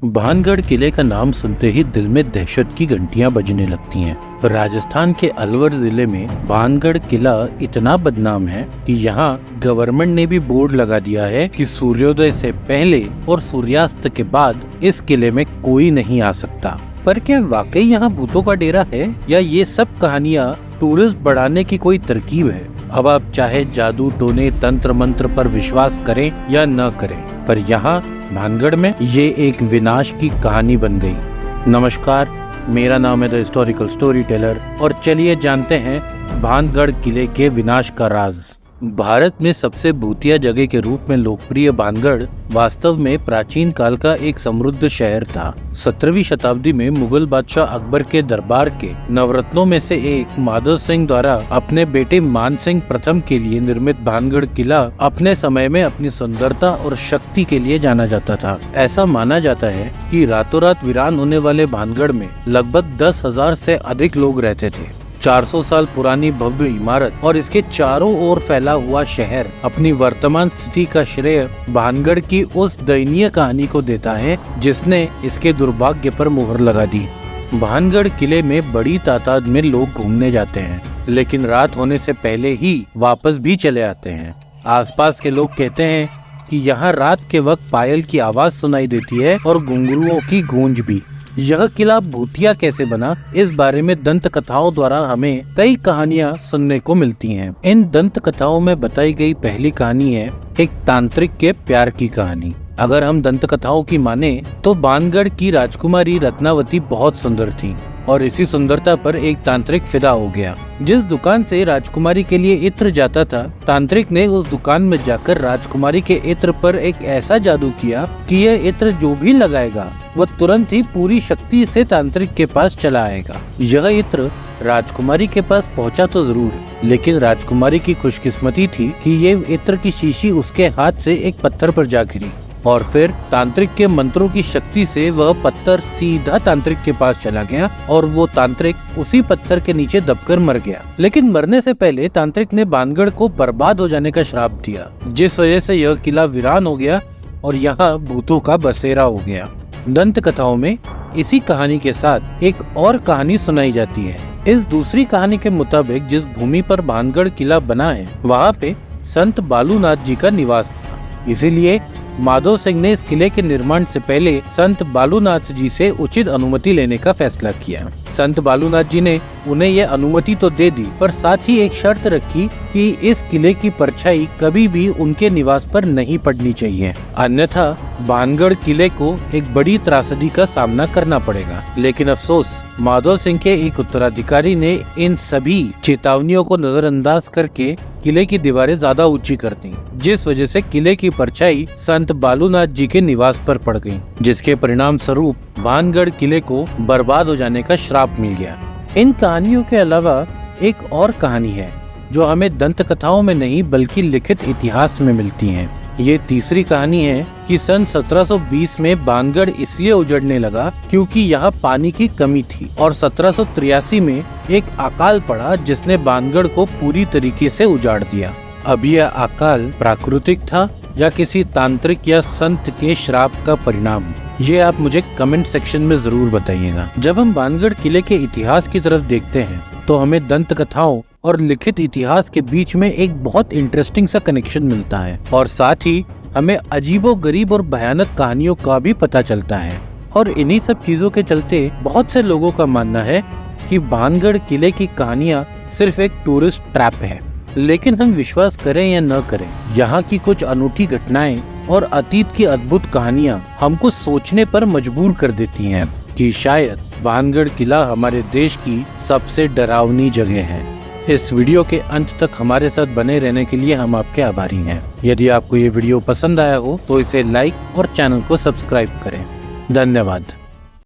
भानगढ़ किले का नाम सुनते ही दिल में दहशत की घंटियां बजने लगती हैं। राजस्थान के अलवर जिले में भानगढ़ किला इतना बदनाम है कि यहाँ गवर्नमेंट ने भी बोर्ड लगा दिया है कि सूर्योदय से पहले और सूर्यास्त के बाद इस किले में कोई नहीं आ सकता। पर क्या वाकई यहाँ भूतों का डेरा है या ये सब कहानियाँ टूरिस्ट बढ़ाने की कोई तरकीब है? अब आप चाहे जादू टोने तंत्र मंत्र पर विश्वास करें या न करें, पर यहाँ भानगढ़ में ये एक विनाश की कहानी बन गई। नमस्कार, मेरा नाम है द हिस्टोरिकल स्टोरी टेलर और चलिए जानते हैं भानगढ़ किले के विनाश का राज। भारत में सबसे भूतिया जगह के रूप में लोकप्रिय भानगढ़ वास्तव में प्राचीन काल का एक समृद्ध शहर था। 17वीं शताब्दी में मुगल बादशाह अकबर के दरबार के नवरत्नों में से एक माधव सिंह द्वारा अपने बेटे मान सिंह प्रथम के लिए निर्मित भानगढ़ किला अपने समय में अपनी सुंदरता और शक्ति के लिए जाना जाता था। ऐसा माना जाता है कि रातों रात वीरान होने वाले भानगढ़ में लगभग 10,000 से अधिक लोग रहते थे। 400 साल पुरानी भव्य इमारत और इसके चारों ओर फैला हुआ शहर अपनी वर्तमान स्थिति का श्रेय भानगढ़ की उस दयनीय कहानी को देता है जिसने इसके दुर्भाग्य पर मुहर लगा दी। भानगढ़ किले में बड़ी तादाद में लोग घूमने जाते हैं, लेकिन रात होने से पहले ही वापस भी चले आते हैं। आसपास के लोग कहते हैं कि यहाँ रात के वक्त पायल की आवाज सुनाई देती है और घुंघरुओं की गूंज भी। यह किला भूतिया कैसे बना, इस बारे में दंत कथाओं द्वारा हमें कई कहानियां सुनने को मिलती हैं। इन दंत कथाओं में बताई गई पहली कहानी है एक तांत्रिक के प्यार की कहानी। अगर हम दंत कथाओं की माने तो भानगढ़ की राजकुमारी रत्नावती बहुत सुंदर थी और इसी सुंदरता पर एक तांत्रिक फिदा हो गया। जिस दुकान से राजकुमारी के लिए इत्र जाता था, तांत्रिक ने उस दुकान में जाकर राजकुमारी के इत्र पर एक ऐसा जादू किया कि यह इत्र जो भी लगाएगा वह तुरंत ही पूरी शक्ति से तांत्रिक के पास चला आएगा। यह इत्र राजकुमारी के पास पहुंचा तो जरूर, लेकिन राजकुमारी की खुशकिस्मती थी कि ये इत्र की शीशी उसके हाथ से एक पत्थर पर जा गिरी और फिर तांत्रिक के मंत्रों की शक्ति से वह पत्थर सीधा तांत्रिक के पास चला गया और वो तांत्रिक उसी पत्थर के नीचे दबकर मर गया। लेकिन मरने से पहले तांत्रिक ने भानगढ़ को बर्बाद हो जाने का श्राप दिया, जिस वजह से यह किला वीरान हो गया और यहाँ भूतों का बसेरा हो गया। दंत कथाओं में इसी कहानी के साथ एक और कहानी सुनाई जाती है। इस दूसरी कहानी के मुताबिक जिस भूमि पर भानगढ़ किला बना है वहाँ पे संत बालूनाथ जी का निवास था, इसीलिए माधव सिंह ने इस किले के निर्माण से पहले संत बालूनाथ जी से उचित अनुमति लेने का फैसला किया। संत बालूनाथ जी ने उन्हें यह अनुमति तो दे दी, पर साथ ही एक शर्त रखी कि इस किले की परछाई कभी भी उनके निवास पर नहीं पड़नी चाहिए, अन्यथा भानगढ़ किले को एक बड़ी त्रासदी का सामना करना पड़ेगा। लेकिन अफसोस, माधव सिंह के एक उत्तराधिकारी ने इन सभी चेतावनियों को नजरअंदाज करके किले की दीवारें ज्यादा ऊंची कर दी, जिस वजह से किले की परछाई संत बालूनाथ जी के निवास पर पड़ गई, जिसके परिणाम स्वरूप भानगढ़ किले को बर्बाद हो जाने का श्राप मिल गया। इन कहानियों के अलावा एक और कहानी है जो हमें दंत कथाओं में नहीं बल्कि लिखित इतिहास में मिलती है। ये तीसरी कहानी है कि सन 1720 में भानगढ़ इसलिए उजड़ने लगा क्योंकि यहाँ पानी की कमी थी और 1783 में एक अकाल पड़ा जिसने भानगढ़ को पूरी तरीके से उजाड़ दिया। अब यह अकाल प्राकृतिक था या किसी तांत्रिक या संत के श्राप का परिणाम, ये आप मुझे कमेंट सेक्शन में जरूर बताइएगा। जब हम भानगढ़ किले के इतिहास की तरफ देखते हैं तो हमें दंत कथाओं और लिखित इतिहास के बीच में एक बहुत इंटरेस्टिंग सा कनेक्शन मिलता है और साथ ही हमें अजीबोगरीब और भयानक कहानियों का भी पता चलता है। और इन्हीं सब चीजों के चलते बहुत से लोगों का मानना है कि भानगढ़ किले की कहानियाँ सिर्फ एक टूरिस्ट ट्रैप है। लेकिन हम विश्वास करें या न करें, यहाँ की कुछ अनूठी घटनाएं और अतीत की अद्भुत कहानियाँ हमको सोचने पर मजबूर कर देती हैं कि शायद भानगढ़ किला हमारे देश की सबसे डरावनी जगह है। इस वीडियो के अंत तक हमारे साथ बने रहने के लिए हम आपके आभारी हैं। यदि आपको ये वीडियो पसंद आया हो तो इसे लाइक और चैनल को सब्सक्राइब करें। धन्यवाद।